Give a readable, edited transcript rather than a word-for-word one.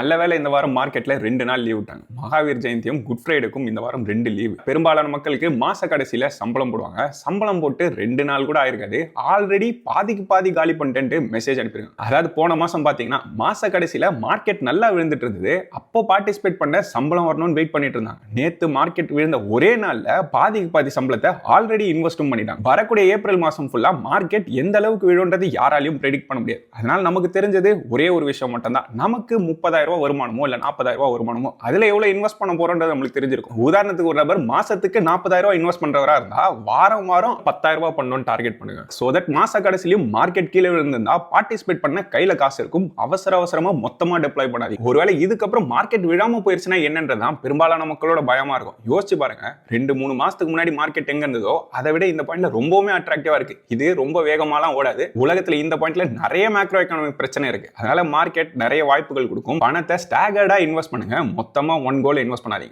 நல்ல வேளை இந்த வாரம் மார்க்கெட்ல 2 நாள் லீவ் விட்டாங்க. மகாவீர் ஜெயந்தியும் குட் ஃப்ரைடேக்கும் இந்த வாரம் 2 லீவ். பெரும்பாலான மக்களுக்கு மாச கடைசியில சம்பளம் போடுவாங்க. சம்பளம் போட்டு 2 நாள் கூட ஆயிருக்காது. ஆல்ரெடி பாதிக்கு பாதி காலி பண்ணிட்டு மெசேஜ் அனுப்பிருக்காங்க. அதாவது போன மாசம் பாத்தீங்கன்னா மாச கடைசியில மார்க்கெட் நல்லா விழுந்துட்டு இருந்தது. அப்போ பார்ட்டிசிபேட் பண்ண சம்பளம் வரணும்னு வெயிட் பண்ணிட்டு இருந்தாங்க. நேத்து மார்க்கெட் விழுந்த ஒரே நாள்ல பாதிக்கு பாதி சம்பளத்தை ஆல்ரெடி இன்வெஸ்டும் பண்ணிட்டாங்க. வரக்கூடிய ஏப்ரல் மாசம் ஃபுல்லா மார்க்கெட் எந்த அளவுக்கு விழுன்றது யாராலையும் ப்ரெடிக்ட் பண்ண முடியாது. அதனால நமக்கு தெரிஞ்சது ஒரே ஒரு விஷயம் மட்டும் தான். நமக்கு 30,000 ரூபாய் வருமானமோ இல்ல 40,000 ரூபாய் வருமானமோ அதுல எவ்வளவு இன்வெஸ்ட் பண்ண போறோம்ன்றது நமக்கு தெரிஞ்சிருக்கும். உதாரணத்துக்கு ஒரு நபர் மாசத்துக்கு 40,000 ரூபாய் இன்வெஸ்ட் பண்றவரா இருந்தா வாரம் 10,000 ரூபாய் பண்ணணும்னு டார்கெட் பண்ணுங்க. சோ தட் மாச கடைசியிலும் மார்க்கெட் கீழே விழுந்திருந்தா பார்ட்டிசிபேட் பண்ண கையில காசு இருக்கும். அவசரமா மொத்தமா டெப்ளாய் பண்ணாதீங்க. ஒருவேளை இதுக்கப்புறம் மார்க்கெட் விழாம போயிருச்சுன்னா என்னன்றதான் பெரும்பாலான மக்களோட பயமா இருக்கும். யோசிச்சு பாருங்க, 2-3 மாசத்துக்கு முன்னாடி மார்க்கெட் எங்க இருந்ததோ அதை விட இந்த பாயிண்ட்ல ரொம்பவே அட்ராக்டிவா இருக்கு. இது ரொம்ப வேகமாலாம் ஓடாது. உலகத்துல இந்த பாயிண்ட்ல நிறைய மேக்ரோ எக்கனாமிக் பிரச்சனை இருக்கு. அதனால மார்க்கெட் நிறைய வாய்ப்புகள் கொடுக்கும். பணத்தை ஸ்டாகர்டா இன்வெஸ்ட் பண்ணுங்க. மொத்தமா ஒன் கோல் இன்வெஸ்ட் பண்ணாதீங்க.